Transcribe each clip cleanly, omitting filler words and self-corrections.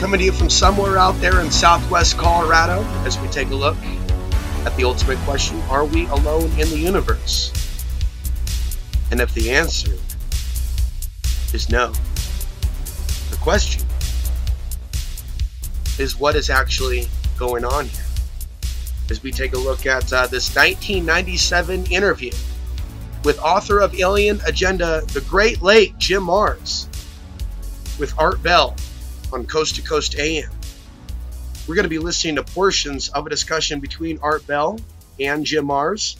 coming to you from somewhere out there in southwest Colorado as we take a look at the ultimate question, are we alone in the universe? And if the answer is no, the question is what is actually going on here? As we take a look at this 1997 interview with author of Alien Agenda, the great late Jim Marrs, with Art Bell on Coast to Coast AM. We're going to be listening to portions of a discussion between Art Bell and Jim Marrs,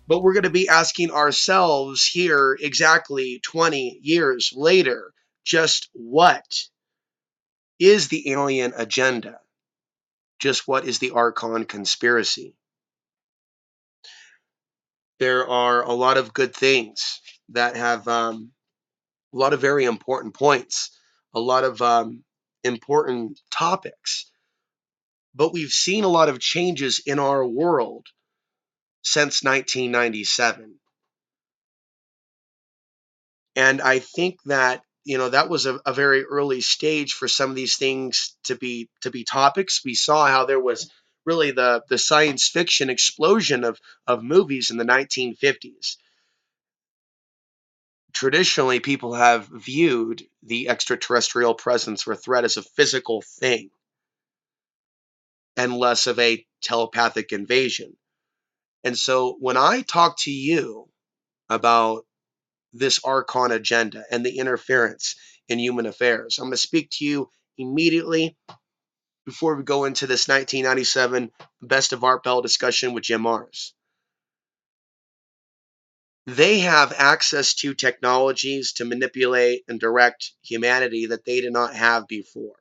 but we're going to be asking ourselves here exactly 20 years later, just what is the alien agenda? Just what is the Archon conspiracy? There are a lot of good things that have a lot of very important points, a lot of important topics. But we've seen a lot of changes in our world since 1997. And I think that, that was a very early stage for some of these things to be topics. We saw how there was really the science fiction explosion of movies in the 1950s. Traditionally, people have viewed the extraterrestrial presence or threat as a physical thing and less of a telepathic invasion. And so when I talk to you about this Archon agenda and the interference in human affairs, I'm going to speak to you immediately before we go into this 1997 Best of Art Bell discussion with Jim Marrs. They have access to technologies to manipulate and direct humanity that they did not have before.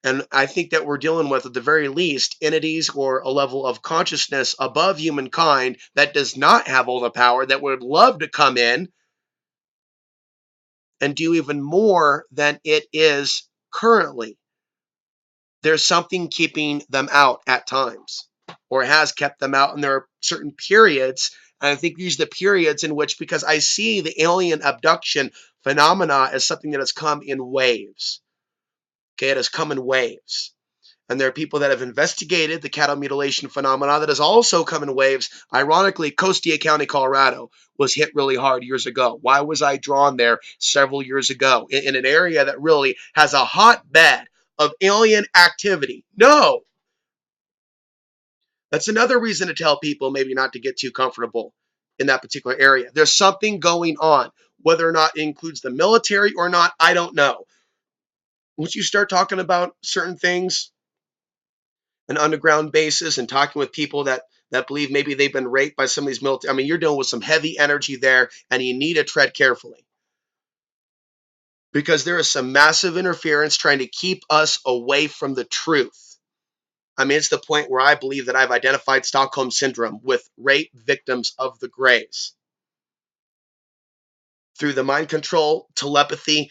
And I think that we're dealing with, at the very least, entities or a level of consciousness above humankind that does not have all the power, that would love to come in and do even more than it is currently. There's something keeping them out at times, or has kept them out, and there are certain periods, and I think these are the periods in which, because I see the alien abduction phenomena as something that has come in waves. Okay, it has come in waves. And there are people that have investigated the cattle mutilation phenomena that has also come in waves. Ironically, Costilla County, Colorado was hit really hard years ago. Why was I drawn there several years ago in an area that really has a hotbed of alien activity? No. That's another reason to tell people maybe not to get too comfortable in that particular area. There's something going on. Whether or not it includes the military or not, I don't know. Once you start talking about certain things, an underground basis, and talking with people that believe maybe they've been raped by some of these military, I mean, you're dealing with some heavy energy there, and you need to tread carefully. Because there is some massive interference trying to keep us away from the truth. I mean, it's the point where I believe that I've identified Stockholm Syndrome with rape victims of the Greys. Through the mind control, telepathy,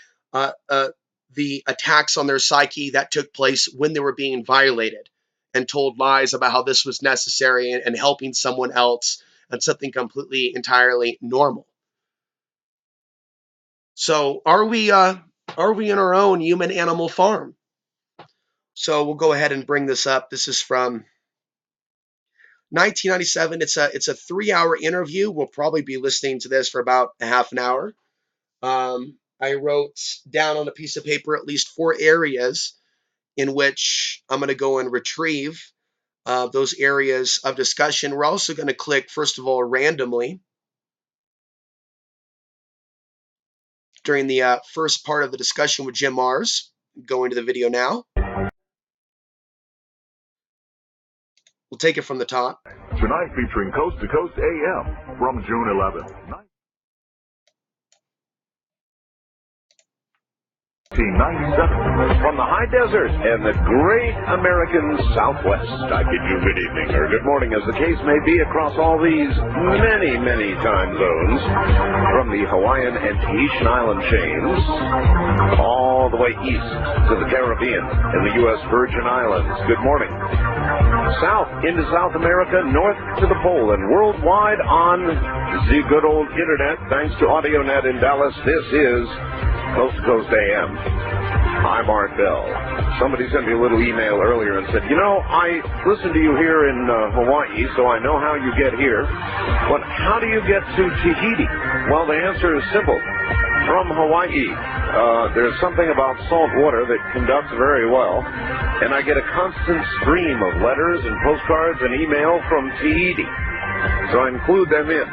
the attacks on their psyche that took place when they were being violated and told lies about how this was necessary and helping someone else, and something completely, entirely normal. So are we in our own human animal farm? So we'll go ahead and bring this up. This is from 1997. It's a 3-hour interview. We'll probably be listening to this for about a half an hour. I wrote down on a piece of paper at least 4 areas in which I'm going to go and retrieve those areas of discussion. We're also going to click, first of all, randomly during the first part of the discussion with Jim Marrs. Go into the video now. We'll take it from the top. Tonight featuring Coast to Coast AM from June 11th. 1997. From the high desert and the great American Southwest, I bid you good evening, or good morning, as the case may be, across all these many, many time zones, from the Hawaiian and Tahitian island chains, all the way east to the Caribbean and the U.S. Virgin Islands. Good morning. South into South America, north to the pole, and worldwide on the good old internet, thanks to AudioNet in Dallas. This is Coast to Coast AM. I'm Art Bell. Somebody sent me a little email earlier and said, you know, I listen to you here in Hawaii, so I know how you get here. But how do you get to Tahiti? Well, the answer is simple. From Hawaii, there's something about salt water that conducts very well, and I get a constant stream of letters and postcards and email from Tahiti. So I include them in.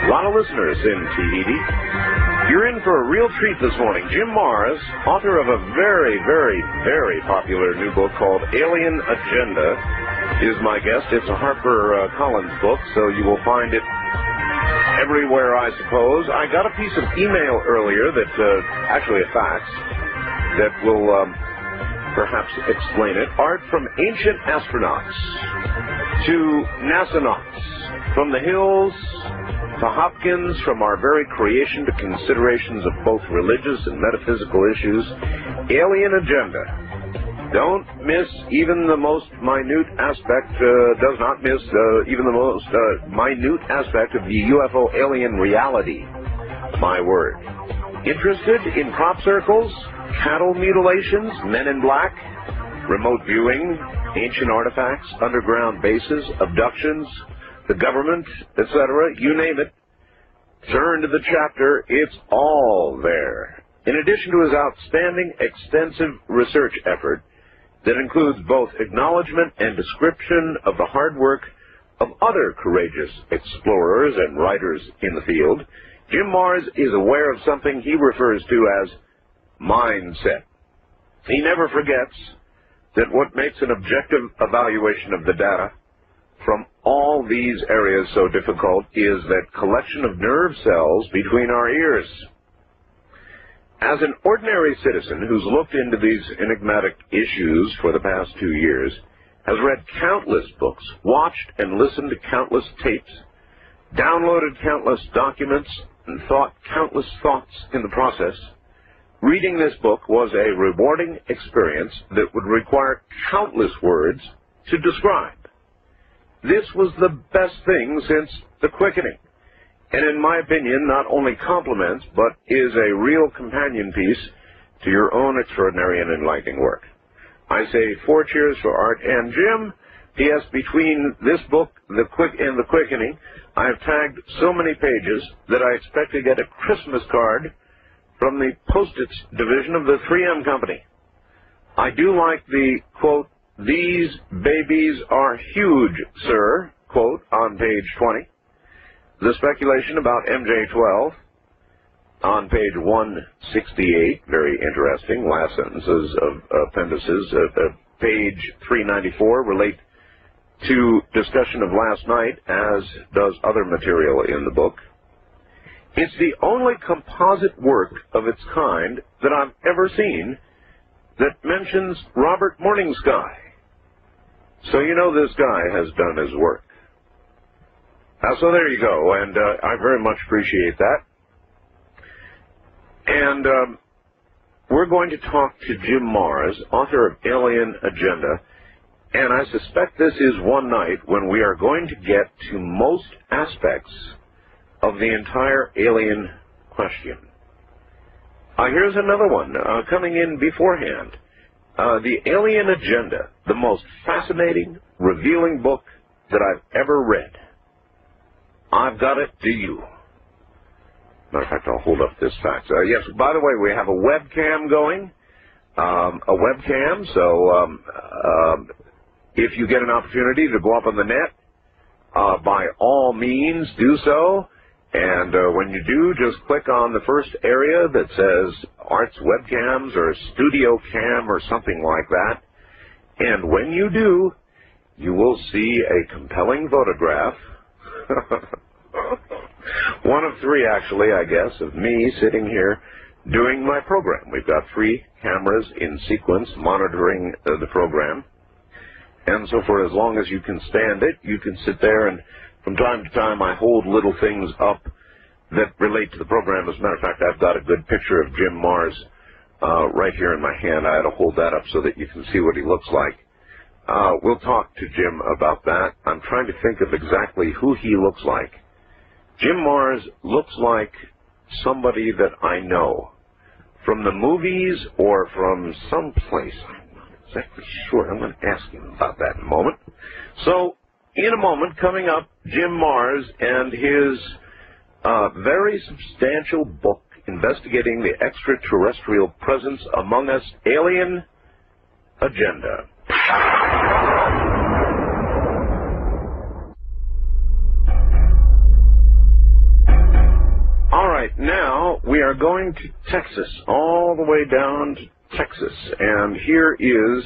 A lot of listeners in Tahiti. You're in for a real treat this morning. Jim Marrs, author of a very, very, very popular new book called Alien Agenda, is my guest. It's a Harper Collins book, so you will find it everywhere, I suppose. I got a piece of email earlier that, actually a fax, that will perhaps explain it. Art from ancient astronauts to NASA-nauts, from the hills to Hopkins, from our very creation to considerations of both religious and metaphysical issues. Alien Agenda. Don't miss even the most minute aspect, does not miss even the most minute aspect of the UFO alien reality. My word. Interested in crop circles, cattle mutilations, men in black, remote viewing, ancient artifacts, underground bases, abductions, the government, etc., you name it. Turn to the chapter, it's all there. In addition to his outstanding, extensive research effort that includes both acknowledgement and description of the hard work of other courageous explorers and writers in the field, Jim Marrs is aware of something he refers to as mindset. He never forgets that what makes an objective evaluation of the data from all these areas so difficult is that collection of nerve cells between our ears. As an ordinary citizen who's looked into these enigmatic issues for the past 2 years, has read countless books, watched and listened to countless tapes, downloaded countless documents, and thought countless thoughts in the process, reading this book was a rewarding experience that would require countless words to describe. This was the best thing since the quickening, and in my opinion, not only complements, but is a real companion piece to your own extraordinary and enlightening work. I say 4 cheers for Art and Jim. P.S. Between this book and the quickening, I have tagged so many pages that I expect to get a Christmas card from the Post-its division of the 3M company. I do like the, quote, "These babies are huge, sir," quote, on page 20. The speculation about MJ-12 on page 168, very interesting, last sentences of appendices. Page 394 relate to discussion of last night, as does other material in the book. It's the only composite work of its kind that I've ever seen that mentions Robert Morningsky. So you know this guy has done his work. So there you go, and I very much appreciate that. And we're going to talk to Jim Marrs, author of Alien Agenda, and I suspect this is one night when we are going to get to most aspects of the entire alien question. Here's another one coming in beforehand. The Alien Agenda, the most fascinating, revealing book that I've ever read. I've got it, do you? Matter of fact, I'll hold up this fax. Yes, by the way, we have a webcam going. So if you get an opportunity to go up on the net, by all means do so. And when you do, just click on the first area that says Arts Webcams or Studio Cam or something like that. And when you do, you will see a compelling photograph. One of 3, actually, I guess, of me sitting here doing my program. We've got 3 cameras in sequence monitoring the program. And so for as long as you can stand it, you can sit there, and from time to time I hold little things up that relate to the program. As a matter of fact, I've got a good picture of Jim Marrs right here in my hand. I had to hold that up so that you can see what he looks like. We'll talk to Jim about that. I'm trying to think of exactly who he looks like. Jim Marrs looks like somebody that I know from the movies or from someplace. I'm not exactly sure. I'm going to ask him about that in a moment. So, in a moment, coming up, Jim Mars and his very substantial book investigating the extraterrestrial presence among us, Alien Agenda. All right, now we are going to Texas, all the way down to Texas, and here is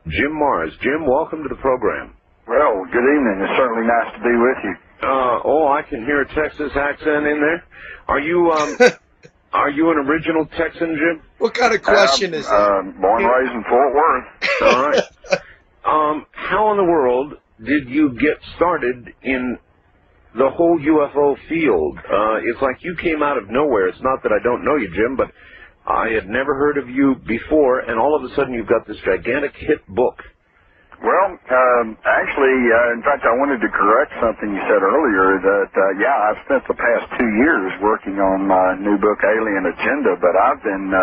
Jim Mars. Jim, welcome to the program. Well, good evening. It's certainly nice to be with you. I can hear a Texas accent in there. Are you an original Texan, Jim? What kind of question is that? Born and raised in Fort Worth. All right. How in the world did you get started in the whole UFO field? It's like you came out of nowhere. It's not that I don't know you, Jim, but I had never heard of you before, and all of a sudden you've got this gigantic hit book. Well, actually, in fact, I wanted to correct something you said earlier that, I've spent the past 2 years working on my new book, Alien Agenda, but I've been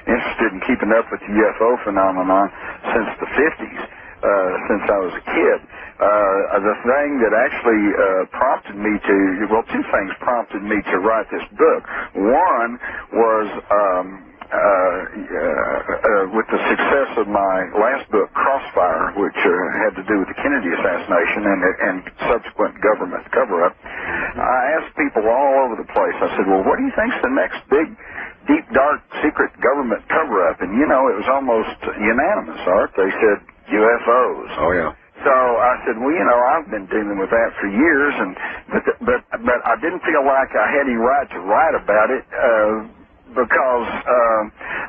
interested in keeping up with the UFO phenomenon since the 50s, since I was a kid. The thing that actually prompted me to, well, two things prompted me to write this book. One was with the success of my last book, Crossfire, which had to do with the Kennedy assassination and subsequent government cover-up, I asked people all over the place, I said, well, what do you think's the next big, deep, dark, secret government cover-up? And, you know, it was almost unanimous, Art. They said UFOs. Oh, yeah. So I said, well, you know, I've been dealing with that for years, but I didn't feel like I had any right to write about it because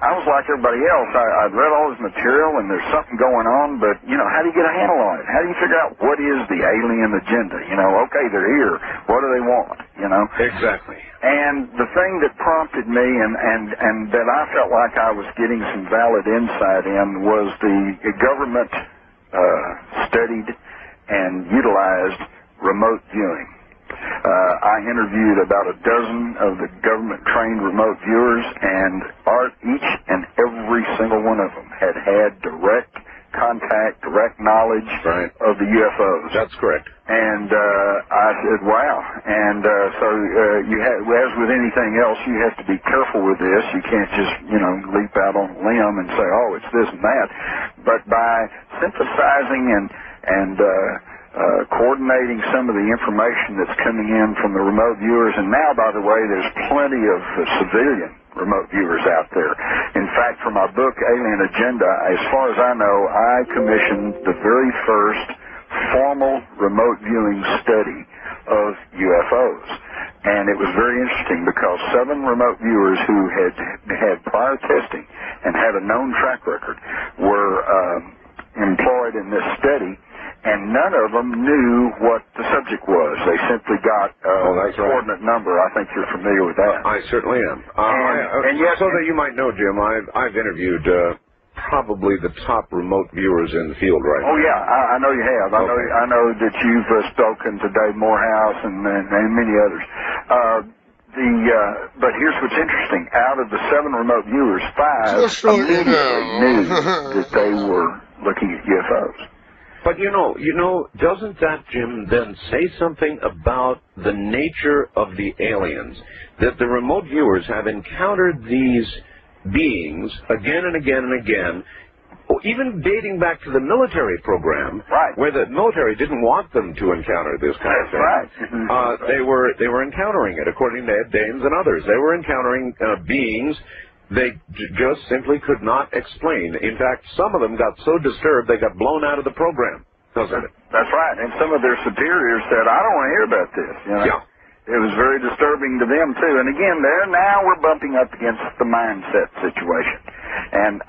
I was like everybody else. I'd read all this material, and there's something going on, but, you know, how do you get a handle on it? How do you figure out what is the alien agenda? You know, okay, they're here. What do they want? You know? Exactly. And the thing that prompted me and that I felt like I was getting some valid insight in was the government studied and utilized remote viewing. I interviewed about a dozen of the government-trained remote viewers, and each and every single one of them had direct contact, direct knowledge of the UFOs. That's correct. And I said, wow. And so you have, as with anything else, you have to be careful with this. You can't just, you know, leap out on a limb and say, oh, it's this and that. But by synthesizing and coordinating some of the information that's coming in from the remote viewers, and now, by the way, there's plenty of civilian remote viewers out there. In fact, for my book, Alien Agenda, as far as I know, I commissioned the very first formal remote viewing study of UFOs. And it was very interesting because 7 remote viewers who had prior testing and had a known track record were employed in this study, and none of them knew what the subject was. They simply got a coordinate number. I think you're familiar with that. I certainly am. And yet, so that you might know, Jim, I've interviewed probably the top remote viewers in the field right now. Oh, yeah, I know you have. Okay. I know that you've spoken to Dave Morehouse and many others. But here's what's interesting. Out of the 7 remote viewers, 5 immediately knew that they were looking at UFOs. But you know, doesn't that, Jim, then say something about the nature of the aliens? That the remote viewers have encountered these beings again and again and again, even dating back to the military program, where the military didn't want them to encounter this kind of thing. They were encountering it, according to Ed Dames and others. They were encountering beings they just simply could not explain. In fact, some of them got so disturbed they got blown out of the program. Doesn't it? That's right. And some of their superiors said, I don't want to hear about this. You know? Yeah. It was very disturbing to them, too. And again, now we're bumping up against the mindset situation. And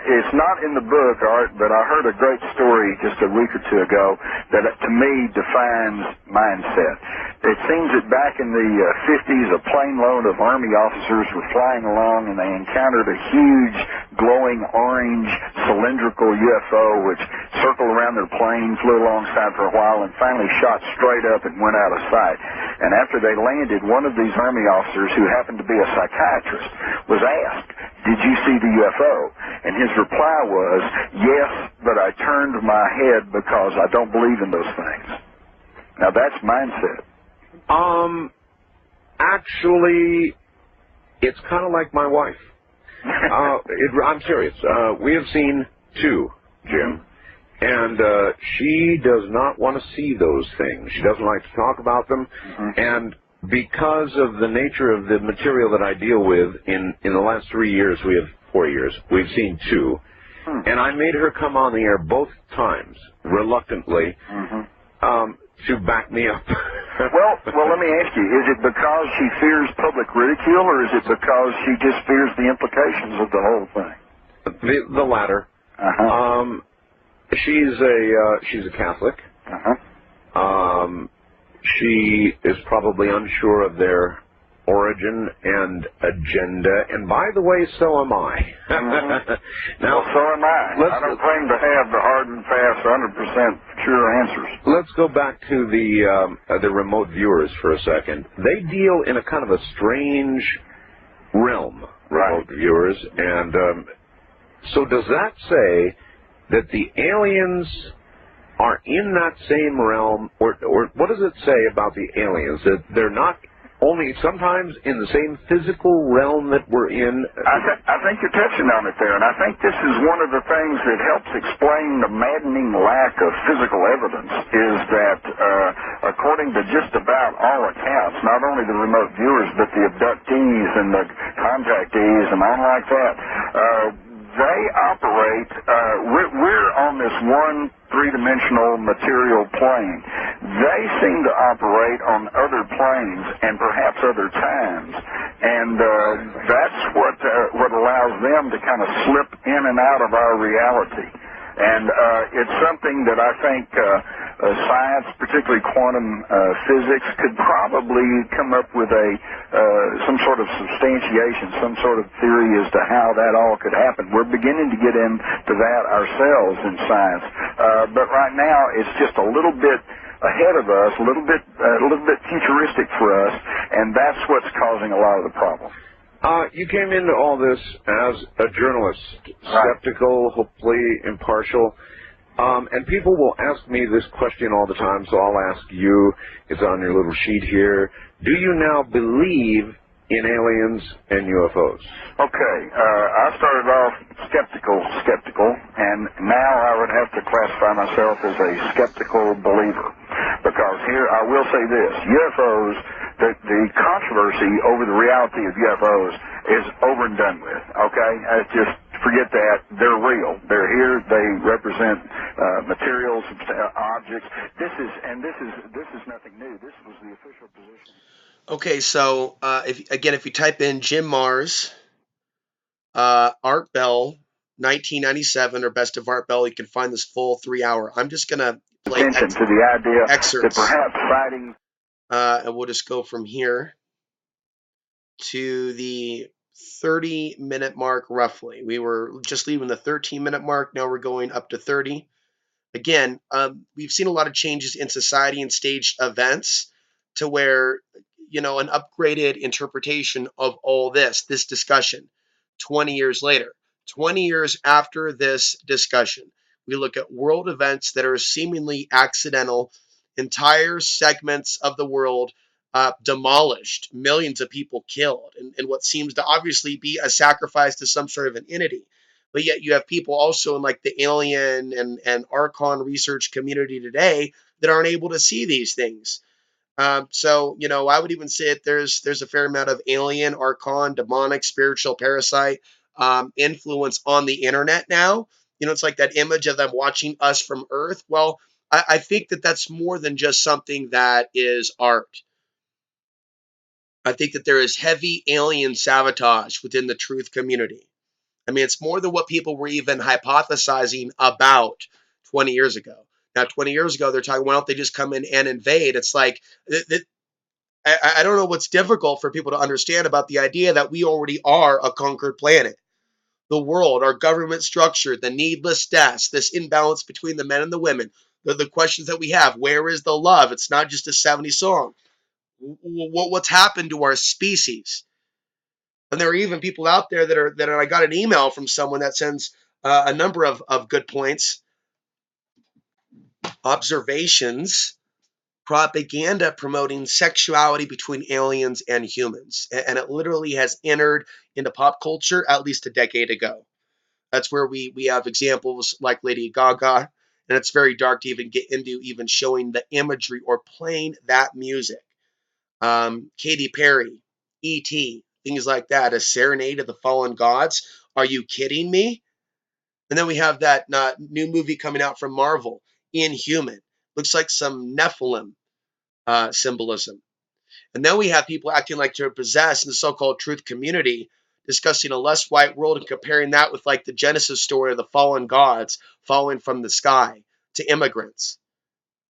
it's not in the book, Art, but I heard a great story just a week or two ago that, to me, defines mindset. It seems that back in the 50s, a plane load of Army officers were flying along, and they encountered a huge, glowing orange, cylindrical UFO, which circled around their plane, flew alongside for a while, and finally shot straight up and went out of sight. And after they landed, one of these Army officers, who happened to be a psychiatrist, was asked, "Did you see the UFO?" And his reply was, "Yes, but I turned my head because I don't believe in those things." Now that's mindset. Actually, it's kind of like my wife. I'm serious. We have seen two, Jim, and she does not want to see those things. She doesn't like to talk about them, and because of the nature of the material that I deal with, in the last 3 years, 4 years, we've seen two, and I made her come on the air both times, reluctantly, to back me up. Well, let me ask you, is it because she fears public ridicule, or is it because she just fears the implications of the whole thing? The latter. She's a Catholic. She is probably unsure of their origin and agenda, and by the way, so am I. Now, well, so am I. I don't claim to have the hard and fast, 100% sure answers. Let's go back to the remote viewers for a second. They deal in a kind of a strange realm, remote viewers, and so does that say that the aliens are in that same realm, or what does it say about the aliens, that they're not only sometimes in the same physical realm that we're in? I think you're touching on it there, and I think this is one of the things that helps explain the maddening lack of physical evidence, is that according to just about all accounts, not only the remote viewers, but the abductees and the contactees and all like that, they operate, we're on this one three-dimensional material plane. They seem to operate on other planes and perhaps other times, and that's what allows them to kind of slip in and out of our reality. And it's something that I think science, particularly quantum physics, could probably come up with some sort of substantiation, some sort of theory as to how that all could happen. We're beginning to get into that ourselves in science, but right now it's just a little bit ahead of us, a little bit futuristic for us, and that's what's causing a lot of the problem. You came into all this as a journalist, skeptical, hopefully impartial, and people will ask me this question all the time, so I'll ask you. It's on your little sheet here. Do you now believe in aliens and UFOs? Okay, I started off skeptical, and now I would have to classify myself as a skeptical believer, because here I will say this: UFOs, the controversy over the reality of UFOs is over and done with. Okay, just forget that. They're real. They're here. They represent materials, objects. This is nothing new. This was the official position. Okay, so if you type in Jim Mars, Art Bell, 1997, or Best of Art Bell, you can find this full 3-hour. I'm just gonna play attention to the idea excerpts, that perhaps sightings. And we'll just go from here to the 30-minute mark, roughly. We were just leaving the 13-minute mark. Now we're going up to 30. Again, we've seen a lot of changes in society and staged events to where, an upgraded interpretation of all this discussion 20 years later. 20 years after this discussion, we look at world events that are seemingly accidental, entire segments of the world demolished, millions of people killed, and what seems to obviously be a sacrifice to some sort of an entity. But yet you have people also in like the alien and Archon research community today that aren't able to see these things. So, I would even say that there's a fair amount of alien, Archon, demonic, spiritual, parasite influence on the internet now. It's like that image of them watching us from Earth. Well, I think that that's more than just something that is art. I think that there is heavy alien sabotage within the truth community. I mean, it's more than what people were even hypothesizing about 20 years ago. Now, 20 years ago, they're talking, why don't they just come in and invade? It's like, I don't know what's difficult for people to understand about the idea that we already are a conquered planet. The world, our government structure, the needless deaths, this imbalance between the men and the women, the questions that we have. Where is the love? It's not just a 70s song. what's happened to our species. And there are even people out there that I got an email from someone that sends a number of good points, observations, propaganda promoting sexuality between aliens and humans. And it literally has entered into pop culture at least a decade ago. That's where we have examples like Lady Gaga, and it's very dark to even get into even showing the imagery or playing that music. Katy Perry, E.T., things like that, a serenade of the fallen gods. Are you kidding me? And then we have that new movie coming out from Marvel, Inhuman. Looks like some Nephilim symbolism. And then we have people acting like they're possessed in the so-called truth community, discussing a less white world and comparing that with like the Genesis story of the fallen gods falling from the sky to immigrants.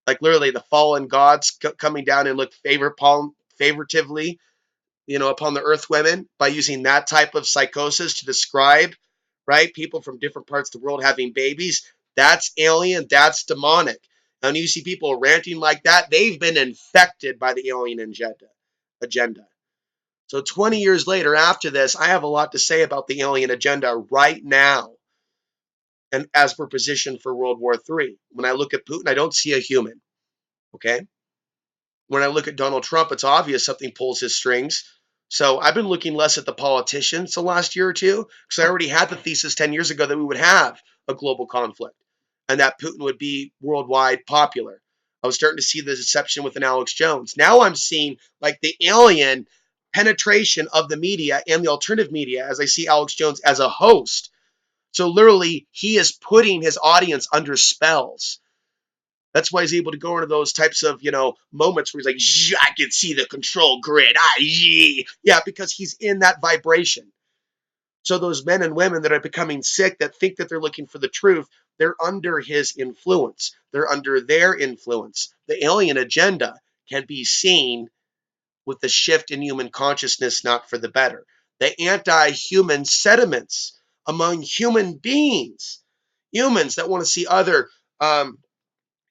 Like literally the fallen gods coming down and look favoritively, upon the earth women by using that type of psychosis to describe, right, people from different parts of the world having babies. That's alien, that's demonic. And you see people ranting like that, they've been infected by the alien agenda. So 20 years later, after this, I have a lot to say about the alien agenda right now. And as we're positioned for World War III, when I look at Putin, I don't see a human. Okay. When I look at Donald Trump, it's obvious something pulls his strings. So I've been looking less at the politicians the last year or two, because I already had the thesis 10 years ago that we would have a global conflict and that Putin would be worldwide popular. I was starting to see the deception with an Alex Jones. Now I'm seeing like the alien penetration of the media and the alternative media as I see Alex Jones as a host. So literally, he is putting his audience under spells. That's why he's able to go into those types of, moments where he's like, I can see the control grid. Yeah, because he's in that vibration. So those men and women that are becoming sick, that think that they're looking for the truth, they're under his influence. They're under their influence. The alien agenda can be seen with the shift in human consciousness, not for the better. The anti-human sentiments among human beings, humans that want to see other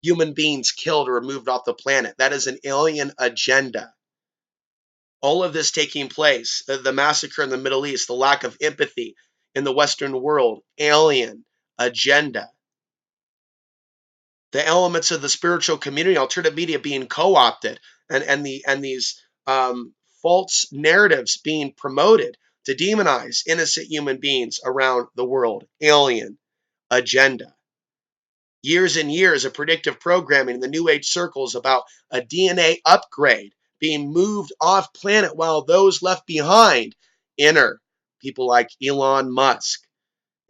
human beings killed or removed off the planet. That is an alien agenda. All of this taking place, the massacre in the Middle East, the lack of empathy in the Western world, alien agenda. The elements of the spiritual community, alternative media being co-opted, and these false narratives being promoted to demonize innocent human beings around the world. Alien agenda. Years and years of predictive programming in the New Age circles about a DNA upgrade being moved off planet while those left behind enter people like Elon Musk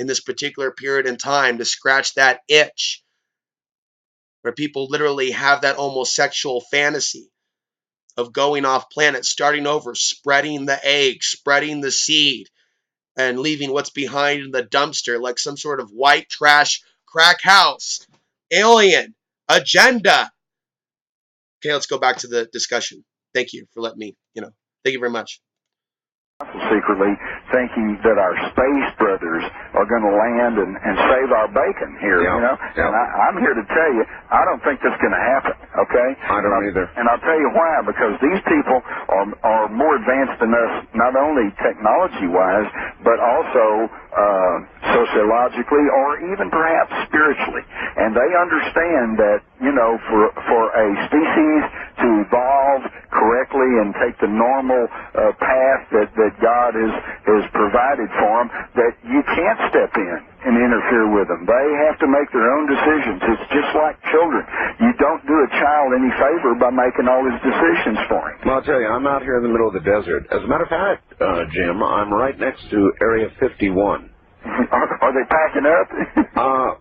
in this particular period in time to scratch that itch where people literally have that almost sexual fantasy of going off planet, starting over, spreading the egg, spreading the seed, and leaving what's behind in the dumpster like some sort of white trash crack house. Alien agenda. Okay, let's go back to the discussion. Thank you for letting me, thank you very much. Secretly thinking that our space brothers are going to land and save our bacon here, Yeah. And I'm here to tell you, I don't think that's going to happen, okay? I don't either. And I'll tell you why, because these people are more advanced than us, not only technology-wise, but also sociologically or even perhaps spiritually. And they understand that, for a species to evolve correctly and take the normal path that God has provided for them, that you can't step in and interfere with them. They have to make their own decisions. It's just like children. You don't do a child any favor by making all his decisions for him. Well, I'll tell you, I'm out here in the middle of the desert. As a matter of fact, Jim, I'm right next to Area 51. Are they packing up?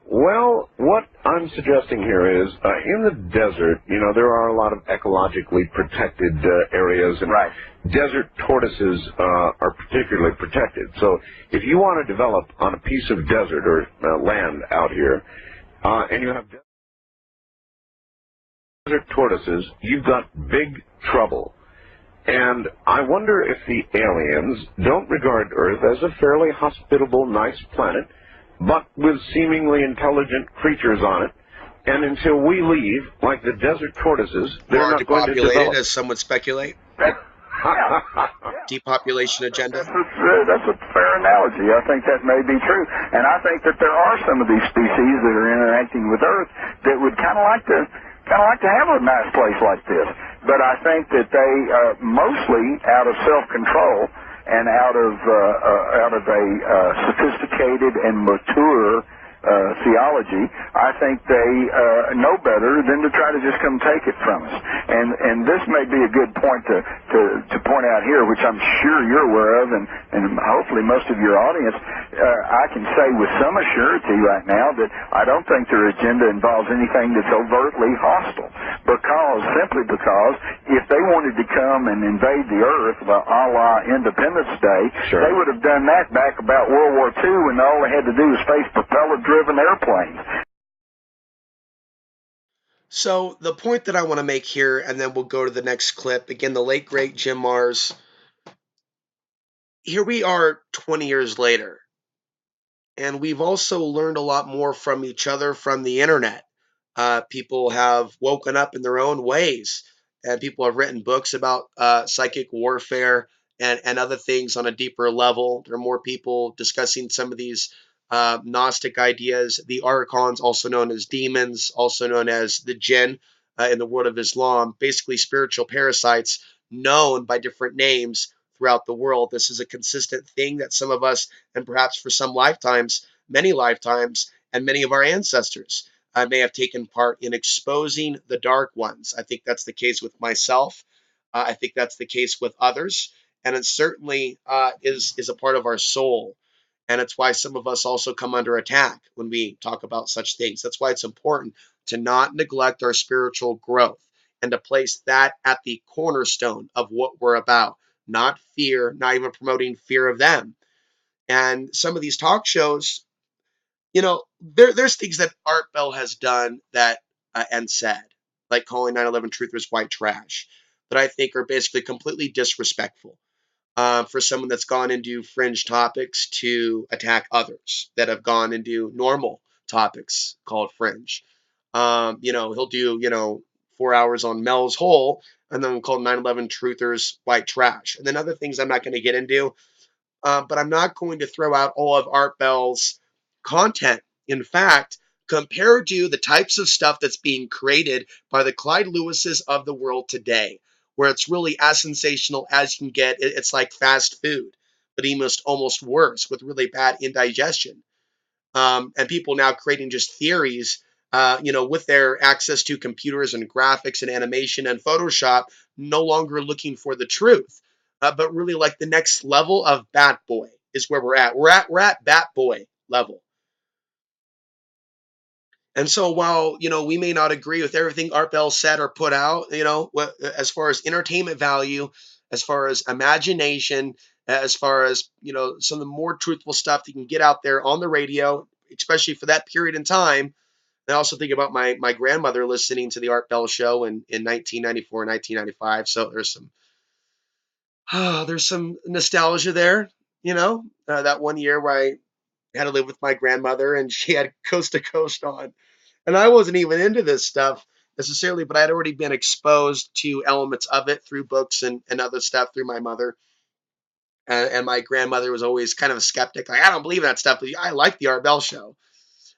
Well, what I'm suggesting here is, in the desert, there are a lot of ecologically protected areas, and right. Desert tortoises are particularly protected. So if you want to develop on a piece of desert or land out here, and you have desert tortoises, you've got big trouble. And I wonder if the aliens don't regard Earth as a fairly hospitable, nice planet, but with seemingly intelligent creatures on it, And until we leave, like the desert tortoises, they're Or not going to depopulated, develop. as some would speculate. Depopulation agenda. That's a fair analogy. I think that may be true, and I think that there are some of these species that are interacting with Earth that would kind of like to have a nice place like this. But I think that they mostly out of self-control and out of a sophisticated and mature theology, I think they know better than to try to just come take it from us. And this may be a good point to point out here, which I'm sure you're aware of, and hopefully most of your audience. I can say with some assurity right now that I don't think their agenda involves anything that's overtly hostile, simply because if they wanted to come and invade the earth, a la Independence Day, Sure. They would have done that back about World War II when all they had to do was face propeller-driven airplanes. So the point that I want to make here, and then we'll go to the next clip. Again, the late great Jim Mars. Here we are 20 years later, and we've also learned a lot more from each other from the internet. People have woken up in their own ways, and people have written books about psychic warfare and other things on a deeper level. There are more people discussing some of these Gnostic ideas, the archons, also known as demons, also known as the jinn in the world of Islam, basically spiritual parasites known by different names throughout the world. This is a consistent thing that some of us, and perhaps for some lifetimes, many lifetimes, and many of our ancestors may have taken part in exposing the dark ones. I think that's the case with myself. I think that's the case with others, and it certainly is a part of our soul. And it's why some of us also come under attack when we talk about such things. That's why it's important to not neglect our spiritual growth and to place that at the cornerstone of what we're about. Not fear, not even promoting fear of them. And some of these talk shows, there's things that Art Bell has done that and said, like calling 9/11 truthers white trash, that I think are basically completely disrespectful for someone that's gone into fringe topics to attack others that have gone into normal topics called fringe. He'll do 4 hours on Mel's Hole and then call 9/11 truthers white trash, and then other things I'm not going to get into, but I'm not going to throw out all of Art Bell's content. In fact, compared to the types of stuff that's being created by the Clyde Lewises of the world today, where it's really as sensational as you can get, it's like fast food, but almost worse with really bad indigestion. And people now creating just theories, with their access to computers and graphics and animation and Photoshop, no longer looking for the truth, but really like the next level of Bat Boy is where we're at. We're at Bat Boy level. And so while we may not agree with everything Art Bell said or put out, as far as entertainment value, as far as imagination, as far as some of the more truthful stuff that you can get out there on the radio, especially for that period in time. I also think about my grandmother listening to the Art Bell show in 1994, 1995. So there's some nostalgia there. That one year where I had to live with my grandmother and she had Coast to Coast on. And I wasn't even into this stuff necessarily, but I'd already been exposed to elements of it through books and other stuff through my mother. And my grandmother was always kind of a skeptic. Like, I don't believe in that stuff, but I like the Art Bell show.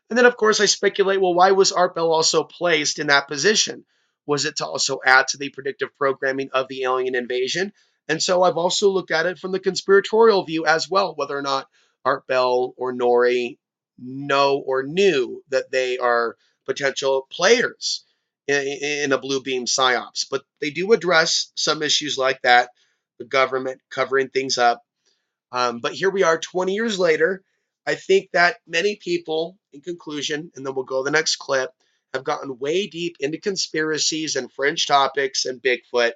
And then, of course, I speculate, well, why was Art Bell also placed in that position? Was it to also add to the predictive programming of the alien invasion? And so I've also looked at it from the conspiratorial view as well, whether or not Art Bell or Nori know or knew that they are potential players in a blue beam psyops. But they do address some issues like that, the government covering things up. But here we are 20 years later. I think that many people, in conclusion, and then we'll go to the next clip, have gotten way deep into conspiracies and fringe topics and Bigfoot,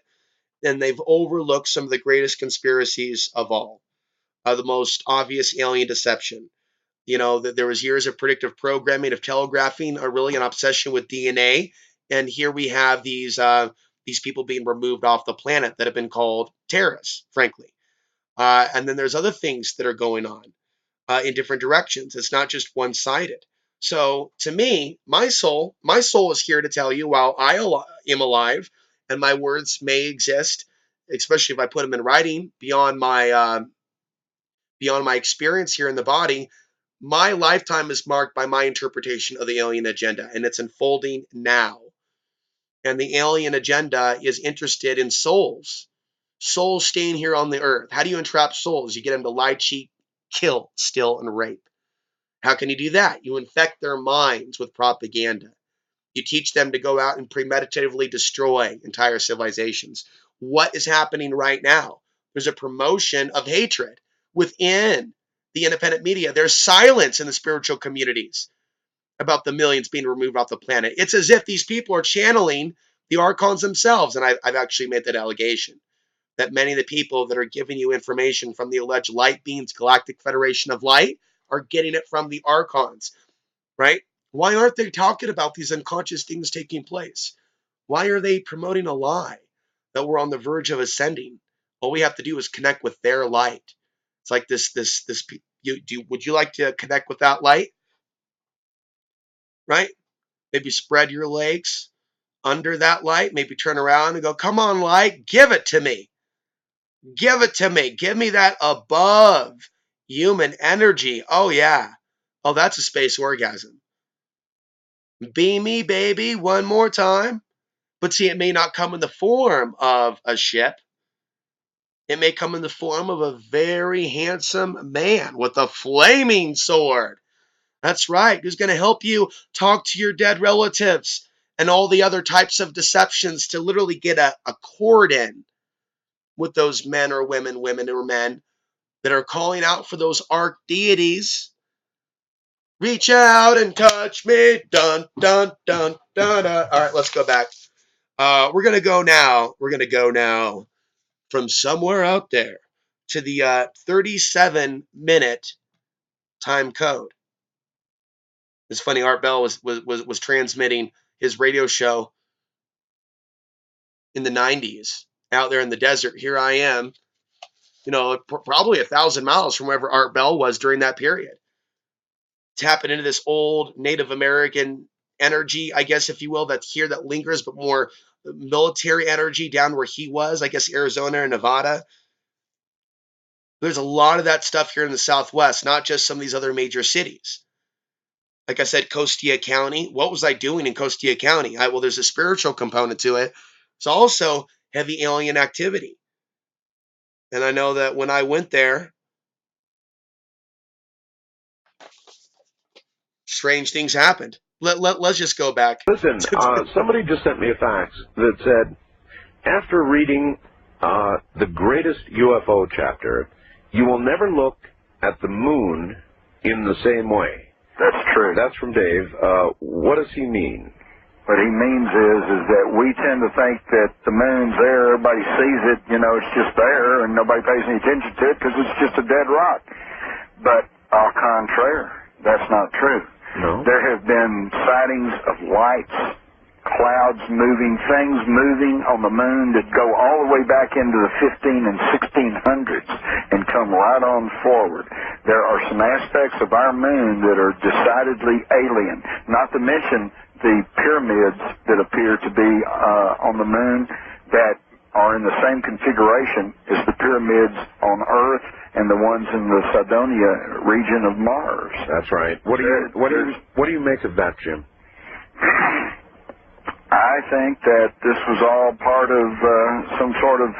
and they've overlooked some of the greatest conspiracies of all. The most obvious alien deception. That there was years of predictive programming, of telegraphing, or really an obsession with DNA. And here we have these people being removed off the planet that have been called terrorists, frankly. And then there's other things that are going on in different directions. It's not just one sided. So to me, my soul is here to tell you while I am alive, and my words may exist, especially if I put them in writing beyond my experience here in the body. My lifetime is marked by my interpretation of the alien agenda, and it's unfolding now. And the alien agenda is interested in souls staying here on the earth. How do you entrap souls? You get them to lie, cheat, kill, steal, and rape. How can you do that? You infect their minds with propaganda. You teach them to go out and premeditatively destroy entire civilizations. What is happening right now? There's a promotion of hatred within the independent media. There's silence in the spiritual communities about the millions being removed off the planet. It's as if these people are channeling the archons themselves. And I've actually made that allegation that many of the people that are giving you information from the alleged light beings, Galactic Federation of Light, are getting it from the archons, right? Why aren't they talking about these unconscious things taking place? Why are they promoting a lie that we're on the verge of ascending? All we have to do is connect with their light. It's like this. Would you like to connect with that light? Right? Maybe spread your legs under that light. Maybe turn around and go, "Come on, light, give it to me. Give it to me. Give me that above human energy." Oh yeah. Oh, that's a space orgasm. Be me, baby, one more time. But see, it may not come in the form of a ship. It may come in the form of a very handsome man with a flaming sword. That's right. Who's going to help you talk to your dead relatives and all the other types of deceptions to literally get a cord in with those men or women or men that are calling out for those arc deities. Reach out and touch me. Dun, dun, dun, dun, dun. All right, let's go back. We're going to go now. We're going to go now from somewhere out there to the 37-minute time code. It's funny. Art Bell was transmitting his radio show in the 90s out there in the desert. Here I am, probably 1,000 miles from wherever Art Bell was during that period, tapping into this old Native American energy, I guess, if you will, that's here that lingers, but more military energy down where he was, I guess, Arizona or Nevada. There's a lot of that stuff here in the Southwest, not just some of these other major cities. Like I said, Costia County. What was I doing in Costia County? Well, there's a spiritual component to it. It's also heavy alien activity. And I know that when I went there, strange things happened. Let's just go back. Listen, somebody just sent me a fax that said, after reading the greatest UFO chapter, you will never look at the moon in the same way. That's true. That's from Dave. What does he mean? What he means is that we tend to think that the moon's there, everybody sees it, it's just there, and nobody pays any attention to it because it's just a dead rock. But au contraire, that's not true. No. There have been sightings of lights, clouds moving, things moving on the moon that go all the way back into the 15 and 1600s and come right on forward. There are some aspects of our moon that are decidedly alien, not to mention the pyramids that appear to be on the moon that are in the same configuration as the pyramids on Earth and the ones in the Cydonia region of Mars. That's right. What do you make of that, Jim? I think that this was all part of some sort of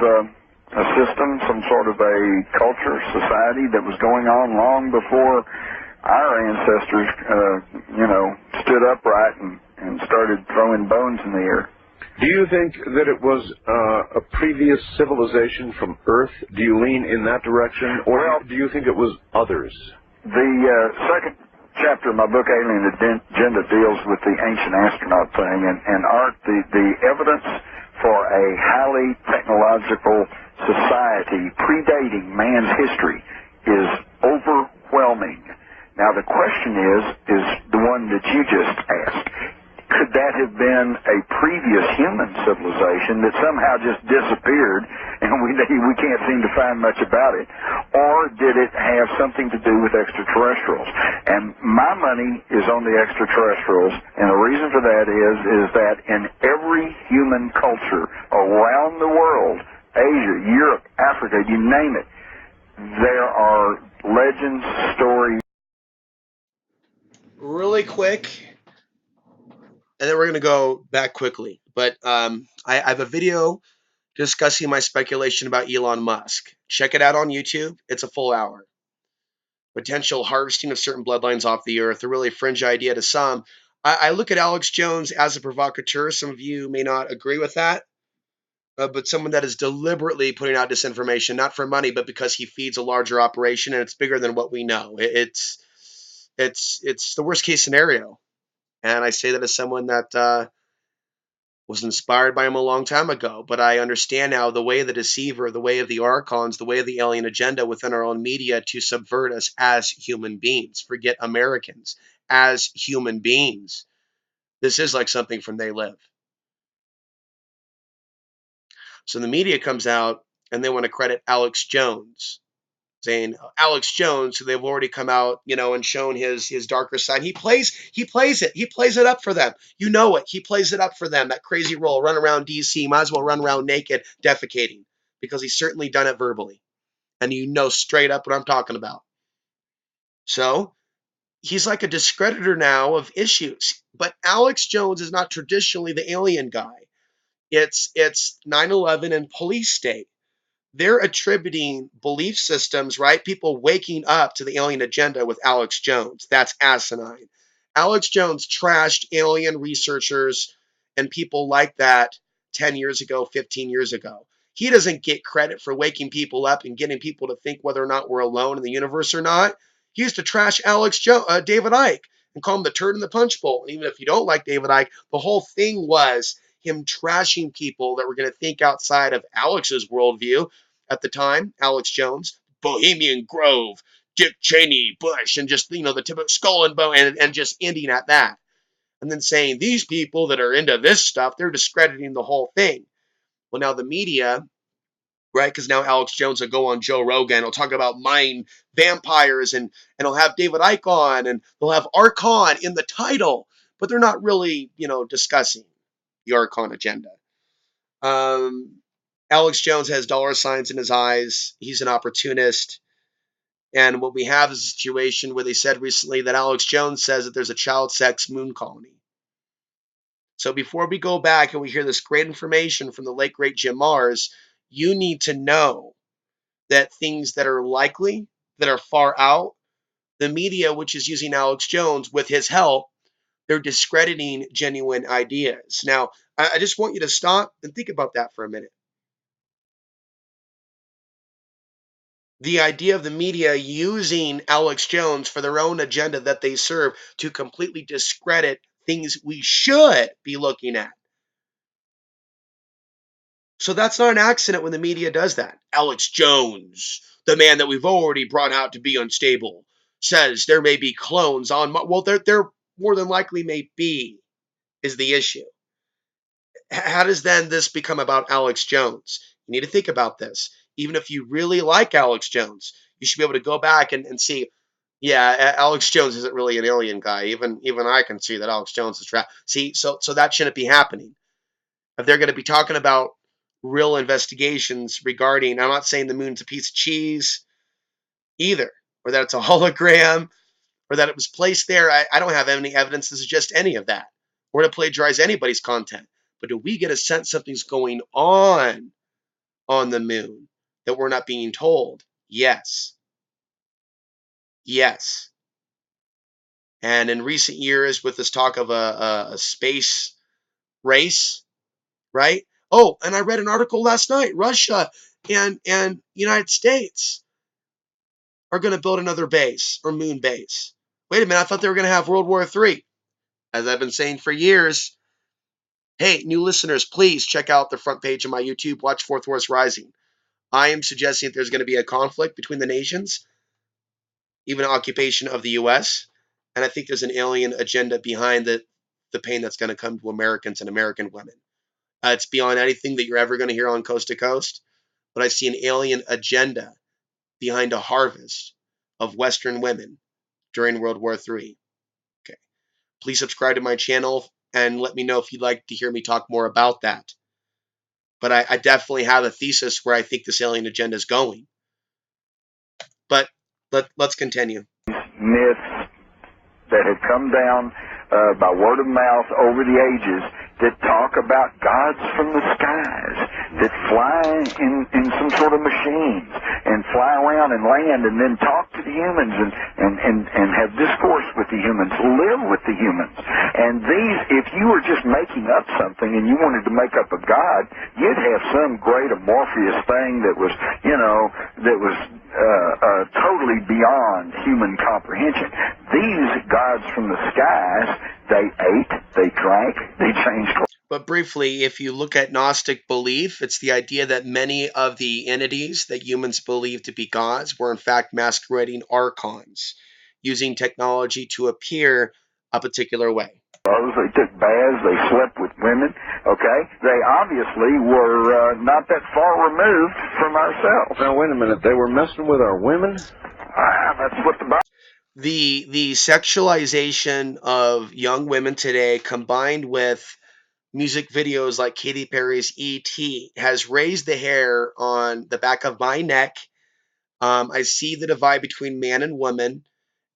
a system, some sort of a culture, society that was going on long before our ancestors, stood upright and started throwing bones in the air. Do you think that it was a previous civilization from Earth? Do you lean in that direction, or do you think it was others? The second chapter of my book, Alien Agenda, deals with the ancient astronaut thing, and Art, the evidence for a highly technological society predating man's history is overwhelming. Now the question is the one that you just asked. Could that have been a previous human civilization that somehow just disappeared and we can't seem to find much about it? Or did it have something to do with extraterrestrials? And my money is on the extraterrestrials, and the reason for that is that in every human culture around the world, Asia, Europe, Africa, you name it, there are legends, stories. Really quick, and then we're going to go back quickly. But I have a video discussing my speculation about Elon Musk. Check it out on YouTube. It's a full hour. Potential harvesting of certain bloodlines off the earth, a really fringe idea to some. I look at Alex Jones as a provocateur. Some of you may not agree with that, but someone that is deliberately putting out disinformation, not for money, but because he feeds a larger operation and it's bigger than what we know. It's the worst case scenario, and I say that as someone that was inspired by him a long time ago, but I understand now the way of the deceiver, the way of the archons, the way of the alien agenda within our own media to subvert us as human beings. Forget Americans, as human beings. This is like something from They Live. So the media comes out and they want to credit Alex Jones, saying Alex Jones, who they've already come out, and shown his darker side. He plays it up for them. You know it. He plays it up for them. That crazy role, run around DC, might as well run around naked, defecating, because he's certainly done it verbally, and you know straight up what I'm talking about. So he's like a discreditor now of issues. But Alex Jones is not traditionally the alien guy. It's 9/11 and police state. They're attributing belief systems, right? People waking up to the alien agenda with Alex Jones. That's asinine. Alex Jones trashed alien researchers and people like that 10 years ago, 15 years ago. He doesn't get credit for waking people up and getting people to think whether or not we're alone in the universe or not. He used to trash David Icke, and call him the turd in the punch bowl. And even if you don't like David Icke, the whole thing was him trashing people that were going to think outside of Alex's worldview at the time, Alex Jones, Bohemian Grove, Dick Cheney, Bush, and just, the typical skull and bone, and just ending at that. And then saying these people that are into this stuff, they're discrediting the whole thing. Well, now the media, right? Because now Alex Jones will go on Joe Rogan, he'll talk about mind vampires, and he'll have David Icke on, and they'll have Archon in the title, but they're not really, discussing the Archon agenda. Um, Alex Jones has dollar signs in his eyes. He's an opportunist. And what we have is a situation where they said recently that Alex Jones says that there's a child sex moon colony. So before we go back and we hear this great information from the late, great Jim Mars, you need to know that things that are likely, that are far out, the media, which is using Alex Jones with his help, they're discrediting genuine ideas. Now, I just want you to stop and think about that for a minute. The idea of the media using Alex Jones for their own agenda that they serve to completely discredit things we should be looking at. So that's not an accident when the media does that. Alex Jones, the man that we've already brought out to be unstable, says there may be clones on Mars. Well, there more than likely may be, is the issue. How does then this become about Alex Jones? You need to think about this. Even if you really like Alex Jones, you should be able to go back and see, yeah, Alex Jones isn't really an alien guy. Even I can see that Alex Jones is trapped. See, so that shouldn't be happening. If they're going to be talking about real investigations regarding, I'm not saying the moon's a piece of cheese either, or that it's a hologram, or that it was placed there. I don't have any evidence to suggest any of that, or to plagiarize anybody's content. But do we get a sense something's going on the moon that we're not being told? Yes. Yes. And in recent years, with this talk of a space race, right? Oh, and I read an article last night. Russia and United States are going to build another base or moon base. Wait a minute, I thought they were going to have World War III. As I've been saying for years, hey, new listeners, please check out the front page of my YouTube. Watch Fourth Wars Rising. I am suggesting that there's going to be a conflict between the nations, even an occupation of the U.S., and I think there's an alien agenda behind the pain that's going to come to Americans and American women. It's beyond anything that you're ever going to hear on Coast to Coast. but I see an alien agenda behind a harvest of Western women during World War III. Okay. Please subscribe to my channel and let me know if you'd like to hear me talk more about that. But I definitely have a thesis where I think this alien agenda is going. But let's continue. Myths that have come down by word of mouth over the ages that talk about gods from the skies that fly in some sort of machines and fly around and land and then talk to the humans and have discourse with the humans, live with the humans. And these, if you were just making up something and you wanted to make up a god, you'd have some great amorphous thing that was, totally beyond human comprehension. These gods from the skies, they ate, they drank, they changed. But briefly, if you look at Gnostic belief, it's the idea that many of the entities that humans believe to be gods were in fact masquerading archons, using technology to appear a particular way. They took baths, they slept with women, okay? They obviously were not that far removed from ourselves. Now, wait a minute, they were messing with our women? That's what the Bible... The sexualization of young women today, combined with music videos like Katy Perry's E.T., has raised the hair on the back of my neck. I see the divide between man and woman,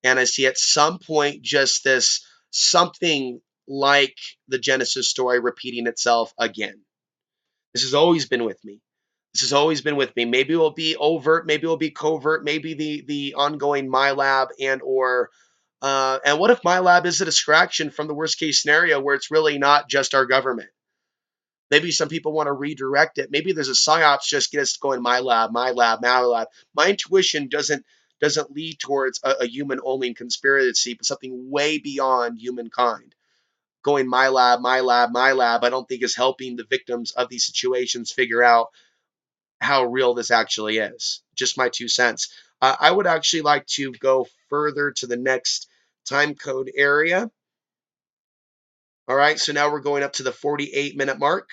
and I see at some point just this something like the Genesis story repeating itself again. This has always been with me. This has always been with me. Maybe it will be overt, maybe it will be covert, maybe the ongoing MyLab and what if MyLab is a distraction from the worst case scenario where it's really not just our government? Maybe some people want to redirect it. Maybe there's a psyops just get us going MyLab, MyLab, MyLab. My intuition doesn't lead towards a human only conspiracy, but something way beyond humankind. Going MyLab, MyLab, MyLab, I don't think is helping the victims of these situations figure out how real this actually is. Just my 2 cents. I would actually like to go further to the next time code area. All right, so now we're going up to the 48-minute mark.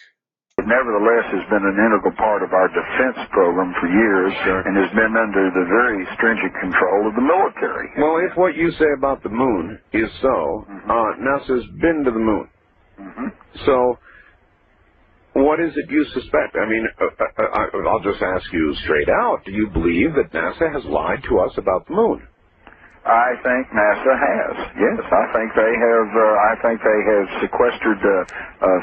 Nevertheless, has been an integral part of our defense program for years, and has been under the very stringent control of the military. Well, if what you say about the moon is so, NASA's been to the moon. So, what is it you suspect? I mean, I'll just ask you straight out. Do you believe that NASA has lied to us about the moon? I think NASA has. Yes, I think they have. Sequestered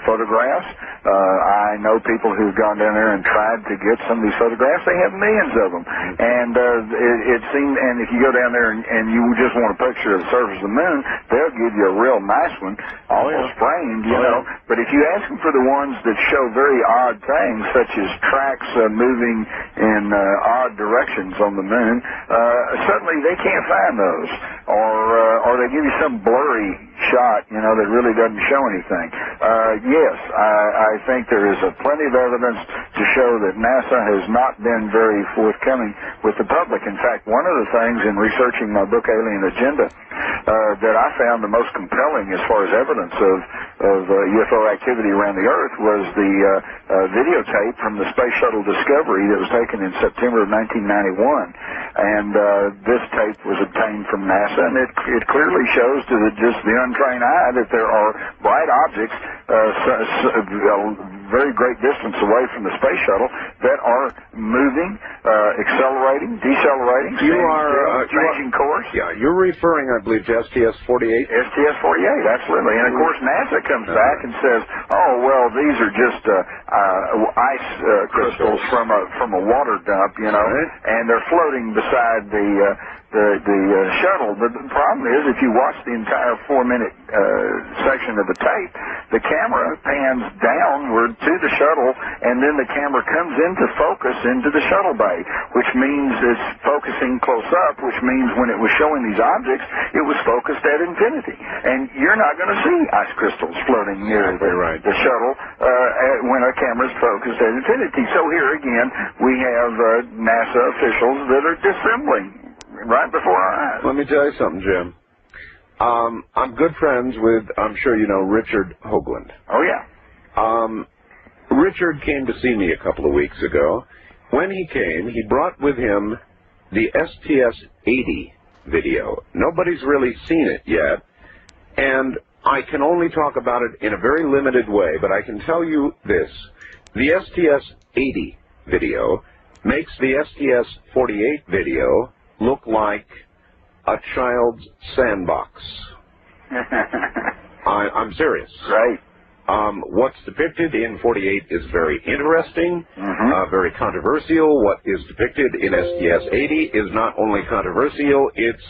photographs. I know people who've gone down there and tried to get some of these photographs. They have millions of them, and it seems. And if you go down there and you just want a picture of the surface of the moon, they'll give you a real nice one, almost framed, you know. But if you ask them for the ones that show very odd things, such as tracks moving in odd directions on the moon, certainly they can't find those. Or they give you some blurry shot, you know, that really doesn't show anything. Yes, I think there is plenty of evidence to show that NASA has not been very forthcoming with the public. In fact, one of the things in researching my book, Alien Agenda, that I found the most compelling as far as evidence of UFO activity around the Earth was the videotape from the Space Shuttle Discovery that was taken in September of 1991. And this tape was obtained from NASA, and it clearly shows to just the untrained eye that there are bright objects very great distance away from the space shuttle that are moving, accelerating, decelerating, changing course. Yeah, you're referring, I believe, to STS-48? STS-48, absolutely. And, of course, NASA comes back and says, oh, well, these are just ice crystals from a water dump, you know, and they're floating beside the shuttle. But the problem is, if you watch the entire 4-minute section of the tape, the camera pans downward to the shuttle, and then the camera comes into focus into the shuttle bay, which means it's focusing close up, which means when it was showing these objects, it was focused at infinity. And you're not going to see ice crystals floating near the shuttle when a camera's focused at infinity. So here again, we have NASA officials that are dissembling right before our eyes. Let me tell you something, Jim. I'm good friends with, I'm sure you know, Richard Hoagland. Oh, yeah. Richard came to see me a couple of weeks ago, when he came, he brought with him the STS-80 video. Nobody's really seen it yet, and I can only talk about it in a very limited way, but I can tell you this. The STS-80 video makes the STS-48 video look like a child's sandbox. I'm serious. Right. What's depicted in 48 is very interesting, very controversial. What is depicted in STS-80 is not only controversial, it's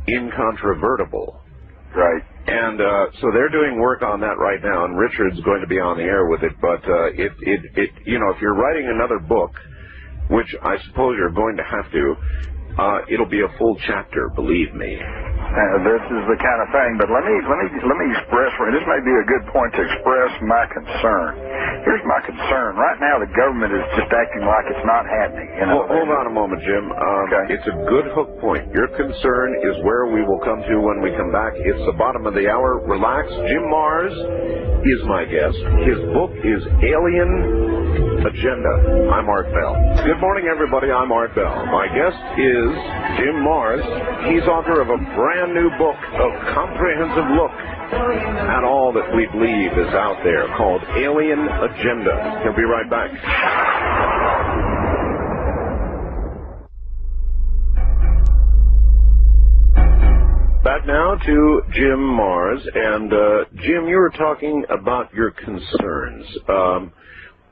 incontrovertible. Right. And so they're doing work on that right now, and Richard's going to be on the air with it. But you know, if you're writing another book, which I suppose you're going to have to, it'll be a full chapter, believe me. This is the kind of thing, but let me express. This may be a good point to express my concern. Here's my concern. Right now, the government is just acting like it's not happening. You know? Hold on a moment, Jim. Okay. It's a good hook point. Your concern is where we will come to when we come back. It's the bottom of the hour. Relax. Jim Mars is my guest. His book is Alien Agenda. I'm Art Bell. Good morning, everybody. I'm Art Bell. My guest is Jim Mars. He's author of a brand new book, A Comprehensive Look at All That We Believe is Out There, called Alien Agenda. He'll be right back. Back now to Jim Mars. And, Jim, you were talking about your concerns.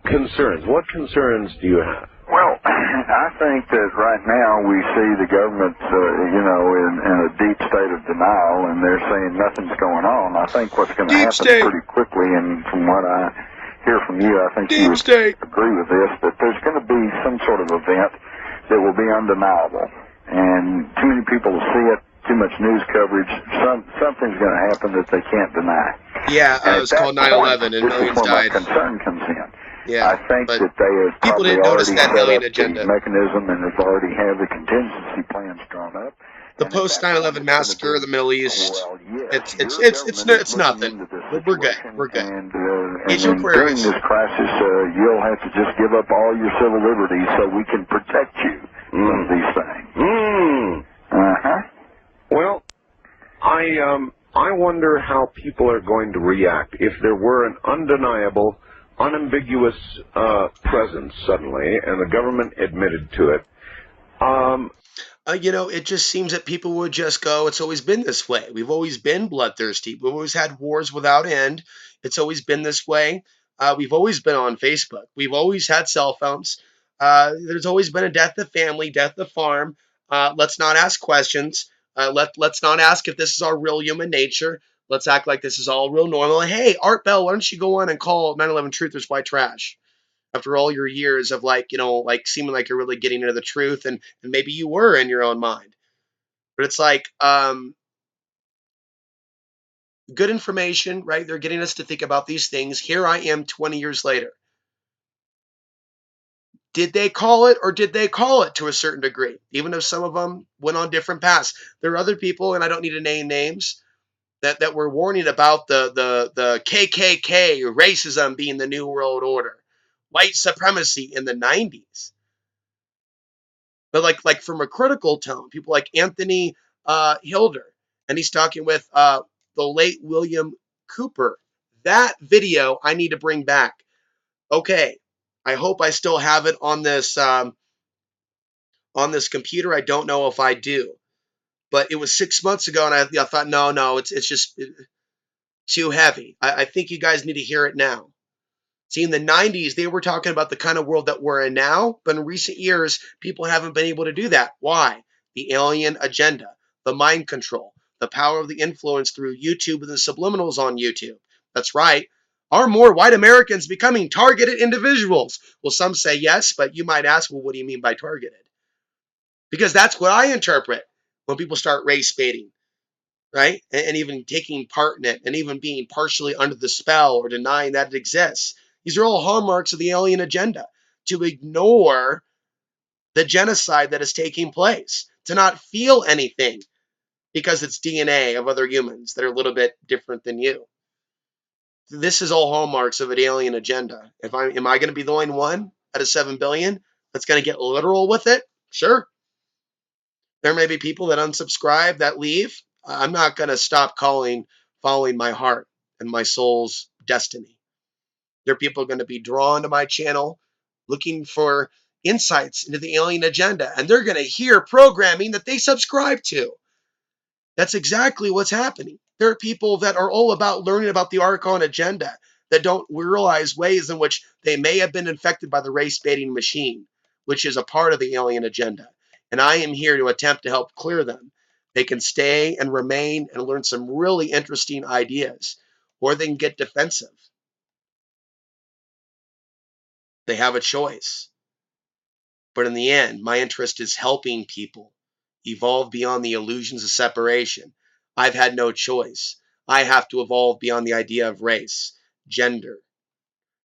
Concerns. What concerns do you have? Well, I think that right now we see the government, you know, in a deep state of denial, and they're saying nothing's going on. I think what's going to happen pretty quickly, and from what I hear from you, I think you would agree with this, that there's going to be some sort of event that will be undeniable. And too many people will see it, too much news coverage, something's going to happen that they can't deny. Yeah, it was called 9/11 and millions died. This is where my concern comes in. Yeah, I think that they have people probably didn't notice already that set alien up agenda. the mechanism and have already have the contingency plans drawn up. The post 9/11 massacre of the Middle East. Well, yes, your it's government is nothing. looking into this We're good. situation, We're good. And Get your during queries. this crisis, you'll have to just give up all your civil liberties so we can protect you from these things. Well, I wonder how people are going to react if there were an undeniable, unambiguous presence suddenly, and the government admitted to it. You know, it just seems that people would just go, it's always been this way. We've always been bloodthirsty. We've always had wars without end. It's always been this way. We've always been on Facebook. We've always had cell phones. There's always been a death of family, death of farm. Let's not ask questions. Let's not ask if this is our real human nature. Let's act like this is all real normal. Hey, Art Bell, why don't you go on and call 9/11 truthers white trash? After all your years of seeming like you're really getting into the truth, and maybe you were in your own mind. But it's like, good information, right? They're getting us to think about these things. Here I am 20 years later. Did they call it, or did they call it to a certain degree? Even though some of them went on different paths. There are other people, and I don't need to name names, that were warning about the KKK, racism being the new world order, white supremacy in the 90s. But like from a critical tone, people like Anthony Hilder, and he's talking with the late William Cooper. That video I need to bring back. Okay, I hope I still have it on this computer. I don't know if I do, but it was 6 months ago, and I thought, no, it's just too heavy. I think you guys need to hear it now. See, in the 90s, they were talking about the kind of world that we're in now, but in recent years, people haven't been able to do that. Why? The alien agenda, the mind control, the power of the influence through YouTube and the subliminals on YouTube. That's right. Are more white Americans becoming targeted individuals? Well, some say yes, but you might ask, well, what do you mean by targeted? Because that's what I interpret when people start race baiting, right? And even taking part in it, and even being partially under the spell or denying that it exists. These are all hallmarks of the alien agenda, to ignore the genocide that is taking place, to not feel anything because it's DNA of other humans that are a little bit different than you. This is all hallmarks of an alien agenda. Am I going to be the only one out of 7 billion? that's going to get literal with it, sure. There may be people that unsubscribe, that leave. I'm not going to stop following my heart and my soul's destiny. There are people going to be drawn to my channel looking for insights into the alien agenda, and they're going to hear programming that they subscribe to. That's exactly what's happening. There are people that are all about learning about the Archon agenda that don't realize ways in which they may have been infected by the race baiting machine, which is a part of the alien agenda. And I am here to attempt to help clear them. They can stay and remain and learn some really interesting ideas, or they can get defensive. They have a choice. But in the end, my interest is helping people evolve beyond the illusions of separation. I've had no choice. I have to evolve beyond the idea of race, gender,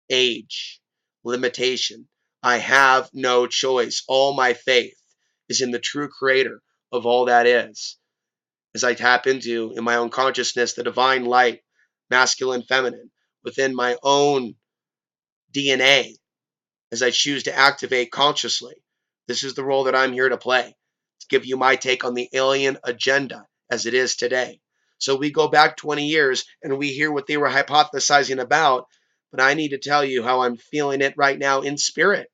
age, limitation. I have no choice. All my faith is in the true creator of all that is. As I tap into, in my own consciousness, the divine light, masculine, feminine, within my own DNA, as I choose to activate consciously. This is the role that I'm here to play, to give you my take on the alien agenda as it is today. So we go back 20 years and we hear what they were hypothesizing about, but I need to tell you how I'm feeling it right now in spirit.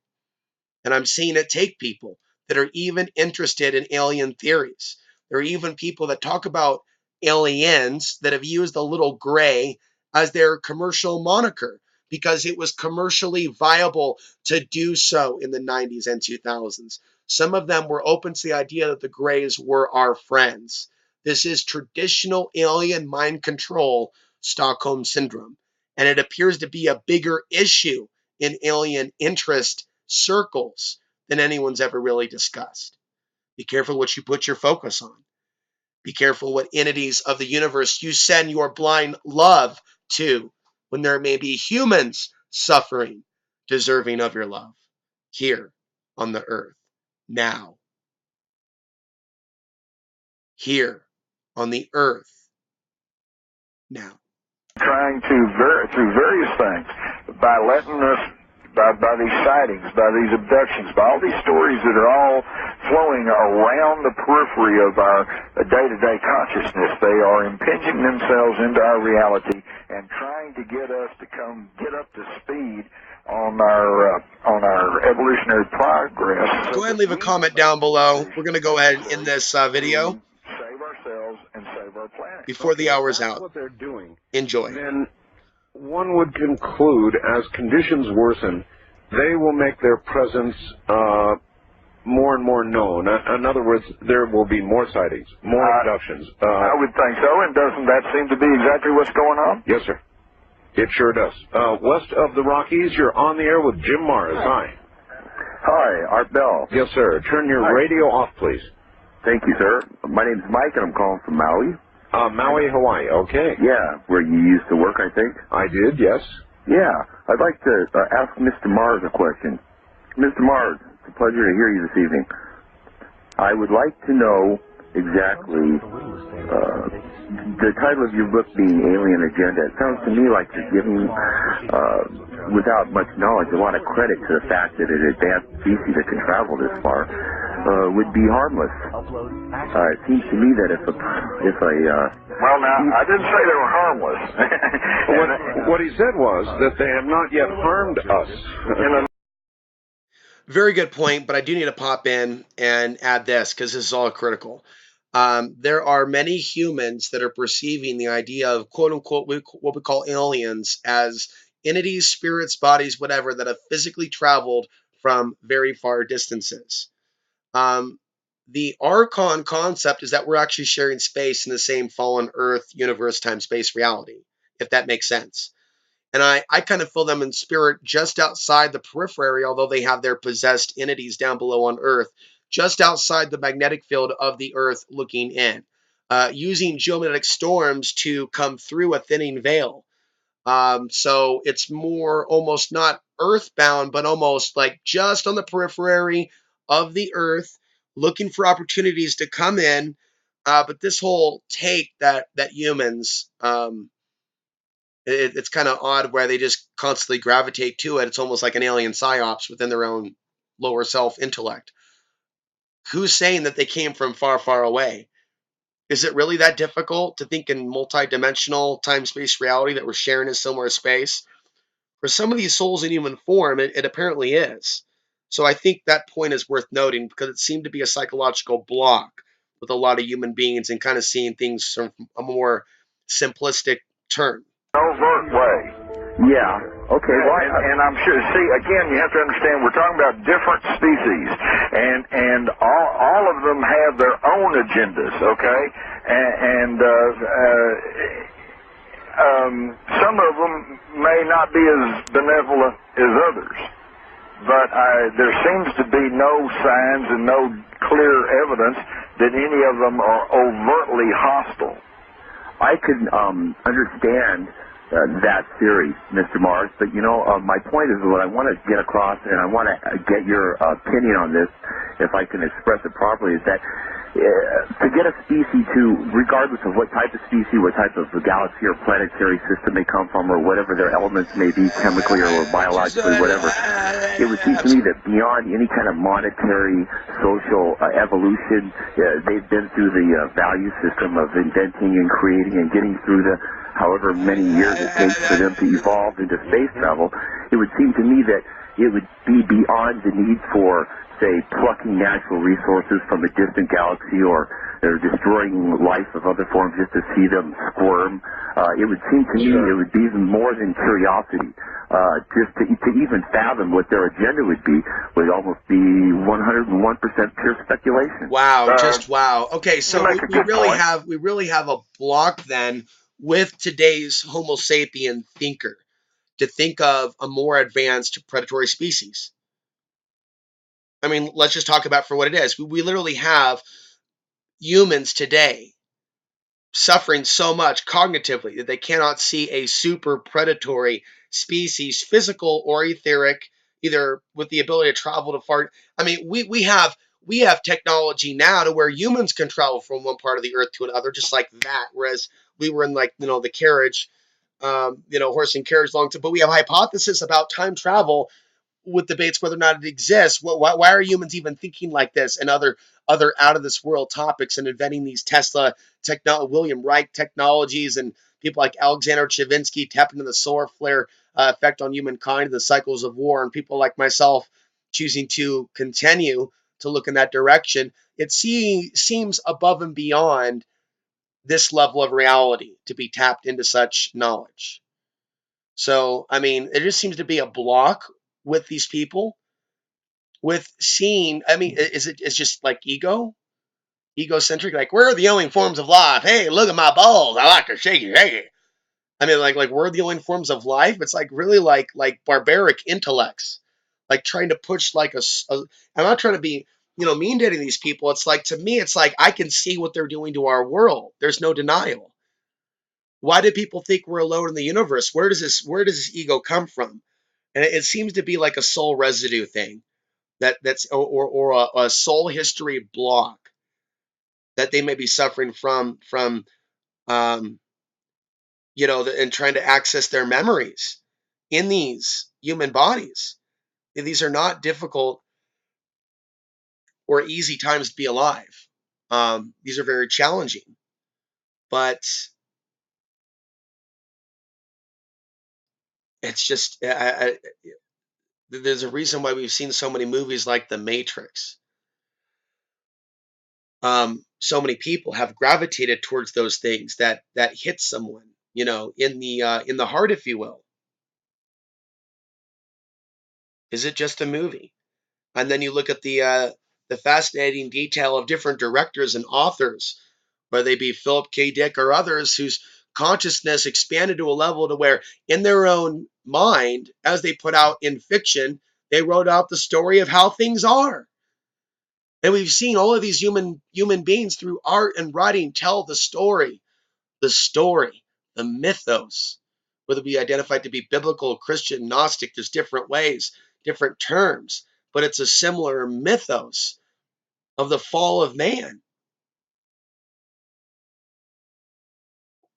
And I'm seeing it take people that are even interested in alien theories. There are even people that talk about aliens that have used the little gray as their commercial moniker because it was commercially viable to do so in the 90s and 2000s. Some of them were open to the idea that the grays were our friends. This is traditional alien mind control, Stockholm Syndrome. And it appears to be a bigger issue in alien interest circles than anyone's ever really discussed. Be careful what you put your focus on. Be careful what entities of the universe you send your blind love to when there may be humans suffering, deserving of your love here on the earth, now. Here on the earth, now. Trying to, through various things, by letting us, by these sightings, by these abductions, by all these stories that are all flowing around the periphery of our day-to-day consciousness, they are impinging themselves into our reality and trying to get us to get up to speed on our evolutionary progress. Go ahead and leave a comment down below. We're going to go ahead and end this video. Save ourselves and save our planet. Before the hour's That's out. what they're doing. Enjoy. Then one would conclude, as conditions worsen, they will make their presence more and more known. In other words, there will be more sightings, more abductions. I would think so, and doesn't that seem to be exactly what's going on? Yes, sir. It sure does. West of the Rockies, you're on the air with Jim Mars. Hi. Hi, Art Bell. Yes, sir. Turn your radio off, please. Thank you, sir. My name's Mike, and I'm calling from Maui. Maui, Hawaii. Okay. Yeah, where you used to work, I think. I did, yes. Yeah, I'd like to ask Mr. Mars a question. Mr. Mars, it's a pleasure to hear you this evening. I would like to know exactly the title of your book being Alien Agenda. It sounds to me like you're giving, without much knowledge, a lot of credit to the fact that an advanced species that can travel this far would be harmless. It seems to me that if a Well, now, I didn't say they were harmless. What he said was that they have not yet harmed us. Very good point, but I do need to pop in and add this because this is all critical. There are many humans that are perceiving the idea of quote unquote what we call aliens as entities, spirits, bodies, whatever, that have physically traveled from very far distances. The Archon concept is that we're actually sharing space in the same fallen Earth, universe, time, space reality, if that makes sense. And I kind of feel them in spirit just outside the periphery, although they have their possessed entities down below on Earth, just outside the magnetic field of the Earth looking in, using geomagnetic storms to come through a thinning veil. So it's more almost not earthbound, but almost like just on the periphery of the Earth, looking for opportunities to come in. But this whole take that humans it's kind of odd where they just constantly gravitate to it. It's almost like an alien psyops within their own lower self intellect. Who's saying that they came from far, far away? Is it really that difficult to think in multi-dimensional time-space reality that we're sharing a similar space? For some of these souls in human form, it apparently is. So I think that point is worth noting because it seemed to be a psychological block with a lot of human beings and kind of seeing things from a more simplistic turn. Overt way. Yeah. Okay. Well, And I'm sure. See, again, you have to understand we're talking about different species, and all of them have their own agendas. Okay, some of them may not be as benevolent as others, but there seems to be no signs and no clear evidence that any of them are overtly hostile. I can understand that theory, Mr. Mars, but my point is what I want to get across, and I want to get your opinion on this, if I can express it properly, is that to get a species to, regardless of what type of species, what type of galaxy or planetary system they come from, or whatever their elements may be, chemically or biologically, whatever, it would seem to me that beyond any kind of monetary, social evolution, they've been through the value system of inventing and creating and getting through the however many years it takes for them to evolve into space travel. It would seem to me that it would be beyond the need for, say, plucking natural resources from a distant galaxy or destroying life of other forms just to see them squirm. It would seem to me it would be even more than curiosity. Just to even fathom what their agenda would be would almost be 101% pure speculation. Wow, just wow. Okay, so make a good point. we really have a block then with today's Homo sapien thinker to think of a more advanced predatory species. I mean, let's just talk about for what it is. We literally have humans today suffering so much cognitively that they cannot see a super predatory species, physical or etheric, either with the ability to travel to far. I mean, we have technology now to where humans can travel from one part of the earth to another, just like that. Whereas we were in like the carriage, horse and carriage long time. But we have hypothesis about time travel with debates whether or not it exists. Why are humans even thinking like this and other out of this world topics and inventing these Tesla William Reich technologies and people like Alexander Chavinsky tapping into the solar flare effect on humankind, the cycles of war, and people like myself choosing to continue to look in that direction. It seems above and beyond this level of reality to be tapped into such knowledge. So, I mean, it just seems to be a block with these people with seeing. I mean, it's just like egocentric, like we're the only forms of life. Hey, look at my balls. I like to shake it. Hey. I mean, like we're the only forms of life. It's like really like barbaric intellects, like trying to push like I'm not trying to be mean to any of these people. It's like to me, it's like I can see what they're doing to our world. There's no denial. Why do people think we're alone in the universe? Where does this ego come from? And it seems to be like a soul residue thing that's or a soul history block that they may be suffering from um, and trying to access their memories in these human bodies. These are not difficult or easy times to be alive. These are very challenging, but it's just there's a reason why we've seen so many movies like The Matrix. So many people have gravitated towards those things that hit someone, in the heart, if you will. Is it just a movie? And then you look at the fascinating detail of different directors and authors, whether they be Philip K. Dick or others, whose consciousness expanded to a level to where, in their own mind, as they put out in fiction, they wrote out the story of how things are. And we've seen all of these human beings through art and writing tell the story, the mythos, whether it be identified to be biblical, Christian, Gnostic. There's different ways, different terms, but it's a similar mythos of the fall of man.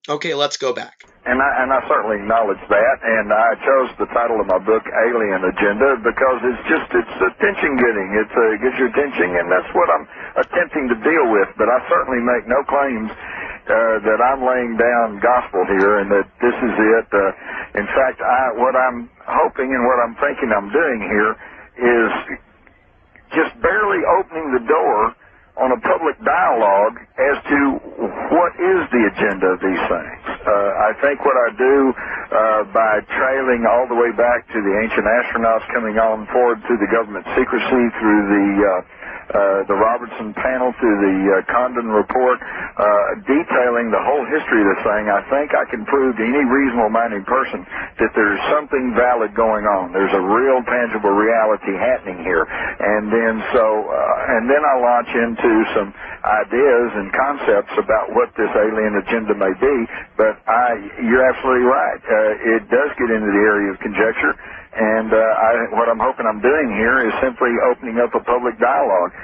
Okay, let's go back. And I certainly acknowledge that, and I chose the title of my book, Alien Agenda, because it's attention-getting. It gets your attention, and that's what I'm attempting to deal with. But I certainly make no claims that I'm laying down gospel here and that this is it. In fact, what I'm hoping and what I'm thinking I'm doing here is just barely opening the door on a public dialogue as to what is the agenda of these things. I think what I do by trailing all the way back to the ancient astronauts coming on forward through the government secrecy, through the Robertson panel, through the Condon report, detailing the whole history of this thing, I think I can prove to any reasonable-minded person that there's something valid going on. There's a real, tangible reality happening here. And then I launch into some ideas and concepts about what this alien agenda may be. But you're absolutely right. It does get into the area of conjecture. And what I'm hoping I'm doing here is simply opening up a public dialogue.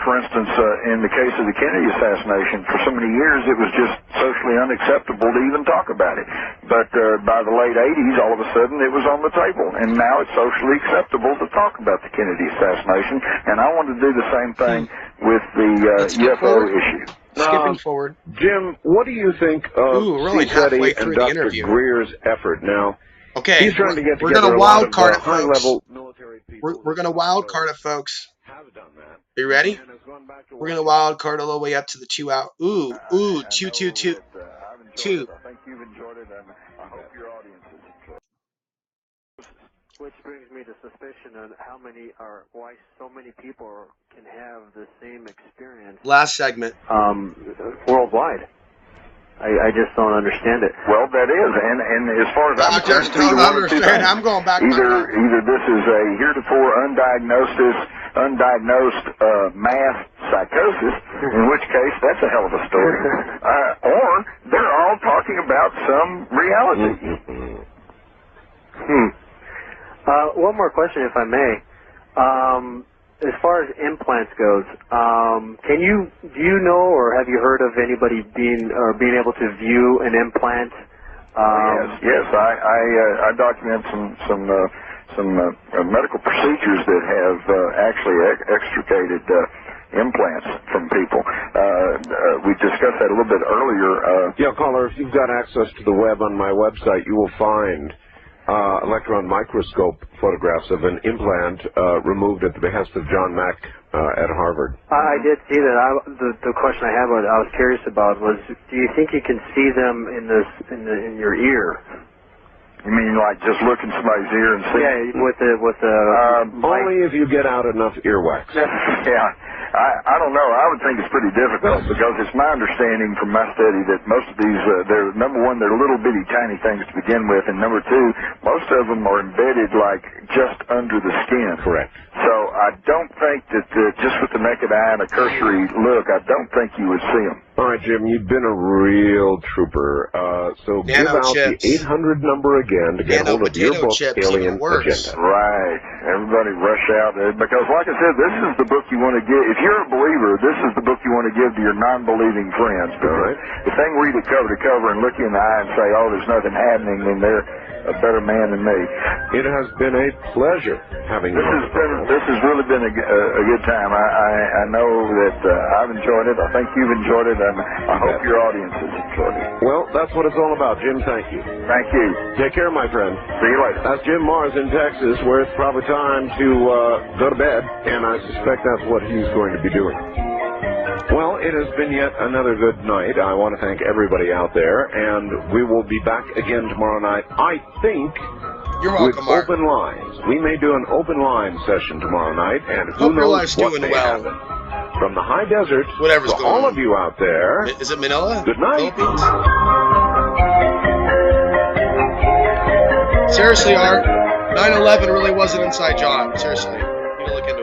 For instance, in the case of the Kennedy assassination, for so many years it was just socially unacceptable to even talk about it. But by the late 80s, all of a sudden it was on the table. And now it's socially acceptable to talk about the Kennedy assassination. And I want to do the same thing with the UFO issue. Skipping forward. Jim, what do you think of we're only halfway Setti through and the Dr. interview. Greer's effort now? Okay, He's trying to get we're together going to a lot wild of card it, folks. high-level military people. We're going to wild card it, folks. Have done that. Are you ready? And has gone back to We're going to wild card all the way up to the 2 out. Ooh, 2, 2, 2, 2. I've enjoyed it. I think you've enjoyed it, and I hope your audience has enjoyed it. Which brings me to suspicion on why so many people can have the same experience Last segment. worldwide. I just don't understand it. Well, that is, and as far as I'm I just concerned, don't understand. I'm going back. Either this is a heretofore undiagnosed mass psychosis, in which case that's a hell of a story, or they're all talking about some reality. One more question, if I may. As far as implants goes, do you know or have you heard of anybody being able to view an implant? Yes. I document some medical procedures that have actually extricated implants from people. We discussed that a little bit earlier. Yeah, caller, if you've got access to the web on my website, you will find electron microscope photographs of an implant removed at the behest of John Mack at Harvard. I did see that. The question I was curious about was, do you think you can see them in your ear? You mean like just look in somebody's ear and see? Yeah, with the only if you get out enough earwax. Yeah. I don't know. I would think it's pretty difficult because it's my understanding from my study that most of these, they're, number one, they're little bitty tiny things to begin with, and number two, most of them are embedded like just under the skin. Correct. So I don't think that just with the naked eye and a cursory look, I don't think you would see them. All right, Jim, you've been a real trooper. So give out the 800 number again to get hold of your book, Alien Agenda. Right. Everybody rush out. Because like I said, this is the book you want to give. If you're a believer, this is the book you want to give to your non-believing friends. All right. If they can read it cover to cover and look you in the eye and say, oh, there's nothing happening, then they're a better man than me. It has been a pleasure having you. This has really been a good time. I know that I've enjoyed it. I think you've enjoyed it, and I hope your audience has enjoyed it. Well, that's what it's all about, Jim. Thank you. Thank you. Take care, my friend. See you later. That's Jim Mars in Texas, where it's probably time to go to bed, and I suspect that's what he's going to be doing. Well, it has been yet another good night. I want to thank everybody out there, and we will be back again tomorrow night, I think, You're welcome, with open lines. We may do an open line session tomorrow night, and who Hope your knows life's what doing may well. happen. From the high desert, Whatever's to going all on. of you out there, Is it Manila? good night. Philippines? Seriously, Art, 9/11 really was an inside job. Seriously, you need to look into it.